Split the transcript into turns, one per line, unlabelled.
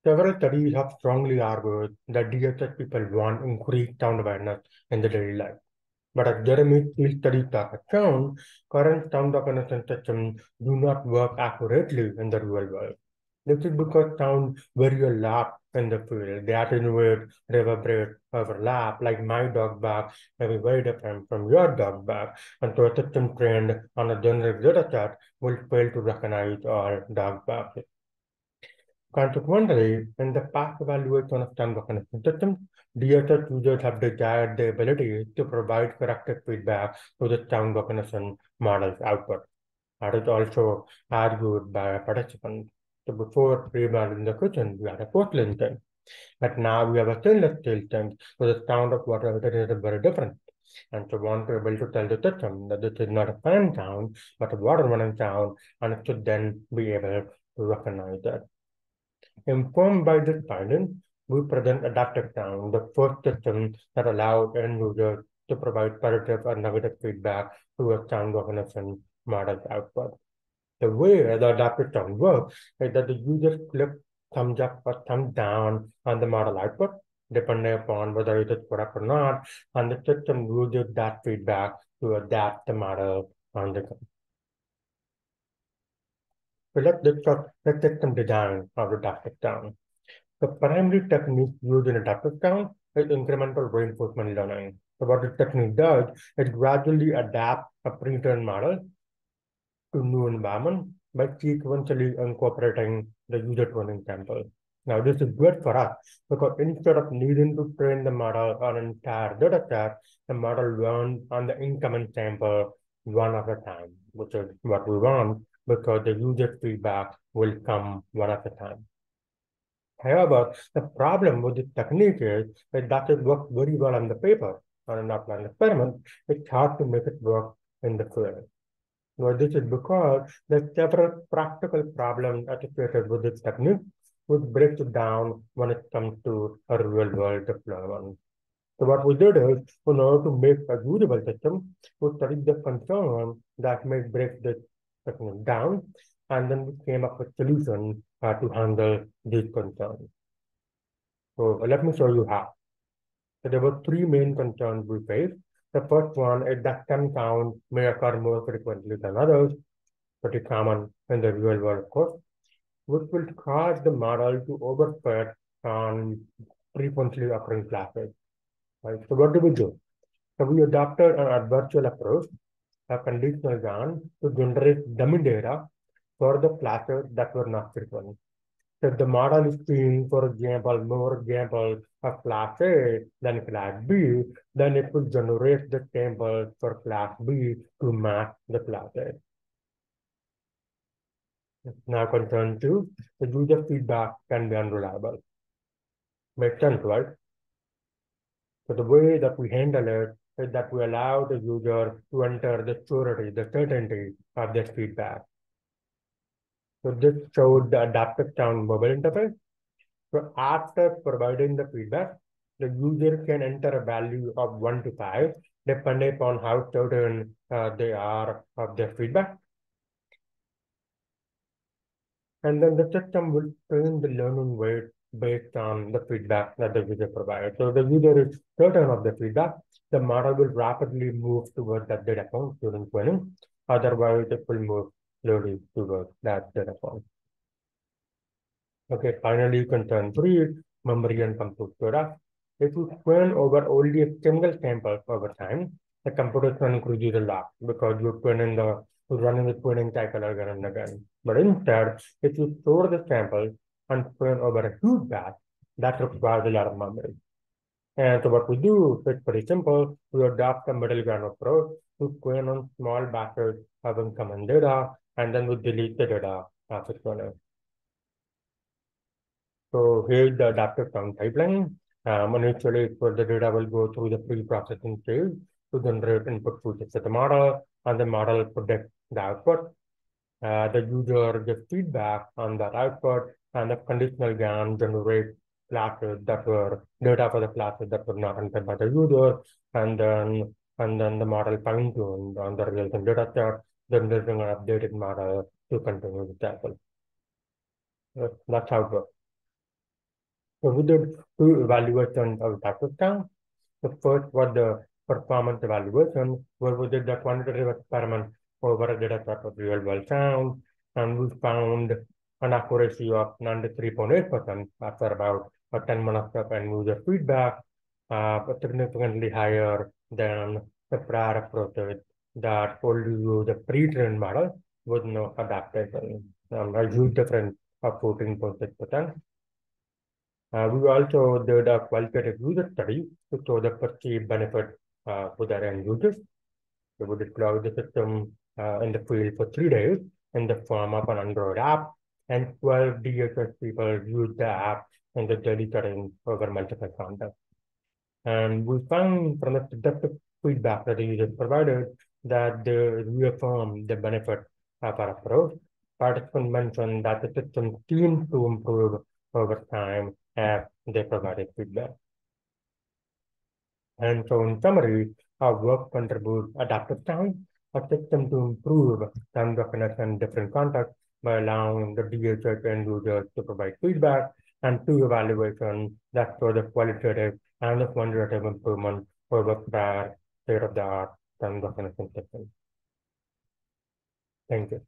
Several studies have strongly argued that DSS people want increased sound awareness in their daily life. But as Jeremy's field studies have shown, current sound recognition systems do not work accurately in the real world. This is because sound very large in the field. They attenuate, reverberate, overlap, like my dog bark may be very different from your dog bark. And so a system trained on a generic data set will fail to recognize all dog barks. Consequently, in the past evaluation of sound recognition systems, DSS users have desired the ability to provide corrected feedback to the sound recognition model's output. That is also argued by participants. So before pre-modeling the kitchen, we had a porcelain tank. But now we have a stainless steel tank, so the sound of water is very different. And so we want to be able to tell the system that this is not a fan sound, but a water running sound, and it should then be able to recognize that. Informed by this finding, we present AdaptiveSound, the first system that allows end users to provide positive or negative feedback to a sound recognition model's output. The way the AdaptiveSound works is that the user clicks thumbs up or thumbs down on the model output, depending upon whether it is correct or not, and the system uses that feedback to adapt the model on the go. So let's discuss the system design of AdaptiveSound. The primary technique used in AdaptiveSound is incremental reinforcement learning. So what this technique does is gradually adapt a pre-trained model to new environment by sequentially incorporating the user training sample. Now, this is good for us because instead of needing to train the model on an entire data set, the model learns on the incoming sample one at a time, which is what we want because the user feedback will come one at a time. However, the problem with this technique is that it works very well on the paper. On an outline experiment, it's hard to make it work in the field. Well, this is because there are several practical problems associated with this technique, which breaks it down when it comes to a real-world deployment. So what we did is, in order to make a usable system, we studied the concern that may break this technique down, and then we came up with solutions to handle these concerns. So let me show you how. So there were three main concerns we faced. The first one is that stem sound may occur more frequently than others, pretty common in the real world, of course, which will cause the model to overfit on frequently occurring classes. Right? So what do we do? So we adopted an adversarial approach, a conditional GAN, to generate dummy data for the classes that were not frequent. So if the model is seeing, for example, more examples of class A than class B, then it will generate the samples for class B to match the class A. Now concern two, the user feedback can be unreliable. Makes sense, right? So the way that we handle it is that we allow the user to enter the surety, the certainty of this feedback. So this showed the adaptive sound mobile interface. So after providing the feedback, the user can enter a value of 1 to 5, depending upon how certain they are of their feedback. And then the system will train the learning weight based on the feedback that the user provides. So the user is certain of the feedback, the model will rapidly move towards that data point during training. Otherwise, it will move slowly towards that data point. Okay, finally, concern three, memory and compute data. If you train over only a single sample over time, the computation increases a lot because you're running the training cycle again and again. But instead, if you store the sample and train over a huge batch, that requires a lot of memory. And so what we do is pretty simple. We adopt a middle ground approach to train on small batches of incoming data, and then we delete the data after training. So here's the adaptive sound pipeline. Initially, the data will go through the pre-processing stage to generate input features to the model, and the model predicts the output. The user gets feedback on that output, and the conditional GAN generates classes that were data for the classes that were not entered by the user, and then the model fine-tuned on the resulting data set, generating an updated model to continue the cycle. That's how it works. So we did two evaluations of adaptive sound. The first was the performance evaluation, where we did the quantitative experiment over a data set of real-world sound, and we found an accuracy of 93.8% after about 10 minutes of end-user feedback, but significantly higher than the prior approaches that only use a pre-trained model with no adaptation, a huge difference of 14.6%. We also did a qualitative user study to show the perceived benefit to their end users. So we deployed the system in the field for 3 days in the form of an Android app, and 12 DHS people used the app in the daily setting over multiple contexts. And we found from the subjective feedback that the users provided that they reaffirmed the benefit of our approach. Participants mentioned that the system seemed to improve over time as they provided feedback. And so in summary, our work contributes adaptive sound, a system to improve sound recognition in different contexts by allowing the DHH end users to provide feedback and two evaluations that show the qualitative and the quantitative improvement over prior state-of-the-art sound recognition systems. Thank you.